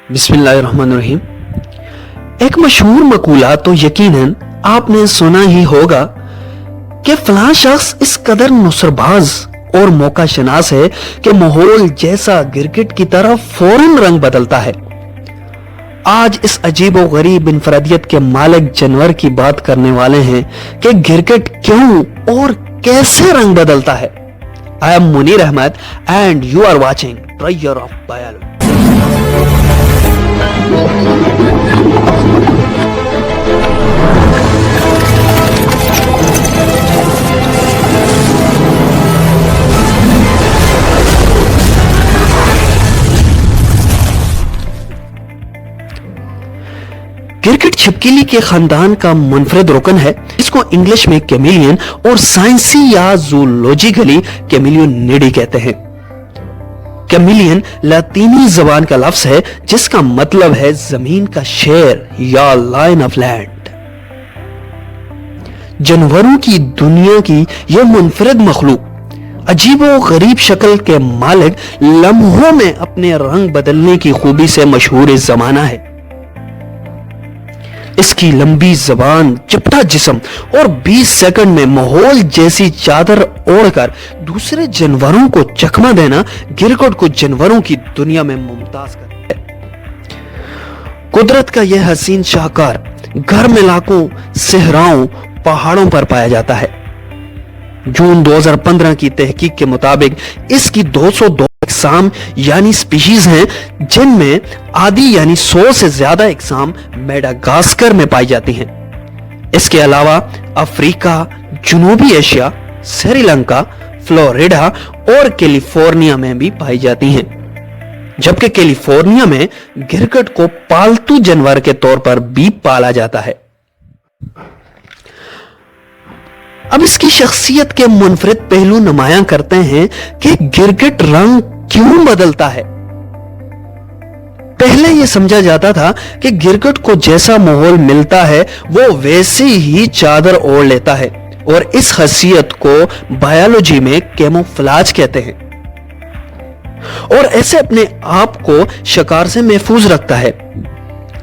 بسم اللہ الرحمن الرحیم۔ ایک مشہور مقولہ تو یقیناً آپ نے سنا ہی ہوگا کہ فلاں شخص اس قدر نصرباز اور موقع شناس ہے کہ ماحول جیسا کرکٹ کی طرف فوراً رنگ بدلتا ہے۔ آج اس عجیب و غریب انفرادیت کے مالک جانور کی بات کرنے والے ہیں کہ کرکٹ کیوں اور کیسے رنگ بدلتا ہے۔ I am Munir Ahmed and you are watching Trier of Biology۔ Cricket چھپکلی کے خاندان کا منفرد رکن ہے، اس کو انگلش میں کیمیلین اور سائنسی یا زولوجیکلی کیمیلیونیڈی کہتے ہیں۔ کیمیلین لاطینی زبان کا لفظ ہے جس کا مطلب ہے زمین کا شیر یا لائن آف لینڈ۔ جانوروں کی دنیا کی یہ منفرد مخلوق عجیب و غریب شکل کے مالک لمحوں میں اپنے رنگ بدلنے کی خوبی سے مشہور زمانہ ہے۔ اس کی لمبی زبان، چپٹا جسم اور 20 سیکنڈ میں ماحول جیسی چادر اوڑھ کر دوسرے جانوروں کو چکمہ دینا کرکٹ کو جانوروں کی دنیا میں ممتاز کرتا ہے۔ قدرت کا یہ حسین شاہکار گرم علاقوں، صحراؤں، پہاڑوں پر پایا جاتا ہے۔ جون 2015 کی تحقیق کے مطابق اس کی 202 اقسام یعنی سپیشیز ہیں، جن میں آدھی یعنی 100 سے زیادہ اقسام میڈاگاسکر میں پائی جاتی ہیں۔ اس کے علاوہ افریقہ، جنوبی ایشیا، سری لنکا، فلوریڈا اور کیلیفورنیا میں بھی پائی جاتی ہیں، جبکہ کیلیفورنیا میں کرکٹ کو پالتو جانور کے طور پر بھی پالا جاتا ہے۔ اب اس کی شخصیت کے منفرد پہلو نمایاں کرتے ہیں کہ کرکٹ رنگ کیوں بدلتا ہے۔ پہلے یہ سمجھا جاتا تھا کہ کرکٹ کو جیسا ماحول ملتا ہے وہ ویسی ہی چادر اوڑھ لیتا ہے، اور اس خاصیت کو بایولوجی میں کیموفلاج کہتے ہیں، اور ایسے اپنے آپ کو شکار سے محفوظ رکھتا ہے۔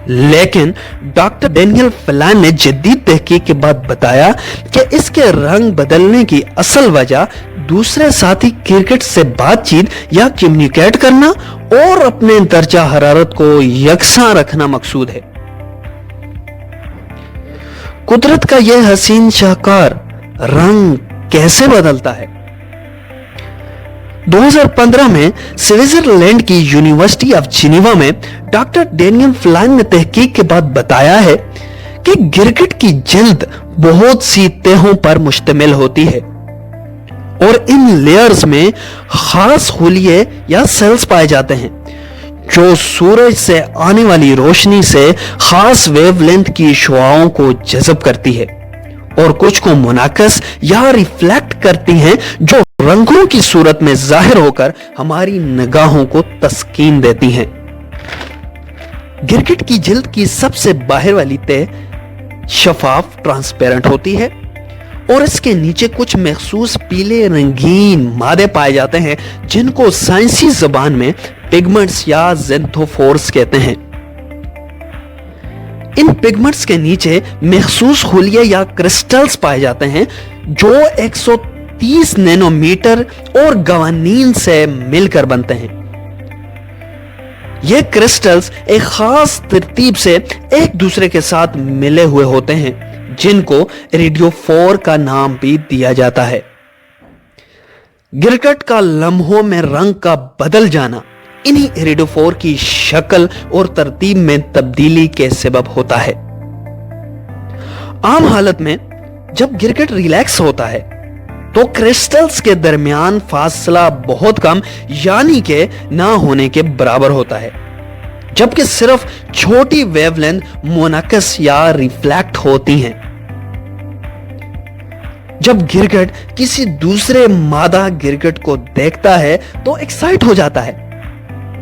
لیکن ڈاکٹر ڈینیل فلان نے جدید تحقیق کے بعد بتایا کہ اس کے رنگ بدلنے کی اصل وجہ دوسرے ساتھی کرکٹ سے بات چیت یا کمیونیکیٹ کرنا اور اپنے درجہ حرارت کو یکساں رکھنا مقصود ہے۔ قدرت کا یہ حسین شاہکار رنگ کیسے بدلتا ہے؟ 2015 میں سوئٹزرلینڈ کی یونیورسٹی آف جنیوا میں ڈاکٹر ڈینیل فلان نے تحقیق کے بعد بتایا ہے کہ کرکٹ کی جلد بہت سی تہوں پر مشتمل ہوتی ہے، اور ان لیئرز میں خاص خلیے یا سیلز پائے جاتے ہیں جو سورج سے آنے والی روشنی سے خاص ویو لینتھ کی شعاعوں کو جذب کرتی ہے، اور کچھ کو منعکس یا ریفلیکٹ کرتی ہیں جو رنگوں کی صورت میں ظاہر ہو کر ہماری نگاہوں کو تسکین دیتی ہیں۔ کرکٹ کی جلد کی سب سے باہر والی تہ شفاف ٹرانسپیرنٹ ہوتی ہے، اور اس کے نیچے کچھ مخصوص پیلے رنگین مادے پائے جاتے ہیں جن کو سائنسی زبان میں پگمنٹس یا زینتھوفورس کہتے ہیں۔ ان پگمنٹس کے نیچے مخصوص خلیے یا کرسٹلز پائے جاتے ہیں جو 130 نینو میٹر اور گوانین سے مل کر بنتے ہیں۔ یہ کرسٹلز ایک خاص ترتیب سے ایک دوسرے کے ساتھ ملے ہوئے ہوتے ہیں جن کو ریڈیوفور کا نام بھی دیا جاتا ہے۔ کرکٹ کا لمحوں میں رنگ کا بدل جانا انہی ریڈیوفور کی شکل اور ترتیب میں تبدیلی کے سبب ہوتا ہے۔ عام حالت میں جب کرکٹ ریلیکس ہوتا ہے تو کرسٹلز کے درمیان فاصلہ بہت کم یعنی کہ نہ ہونے کے برابر ہوتا ہے، جبکہ صرف چھوٹی ویو لینتھ منعکس یا ریفلیکٹ ہوتی ہیں۔ جب کرکٹ کسی دوسرے مادہ کرکٹ کو دیکھتا ہے تو ایکسائٹ ہو جاتا ہے،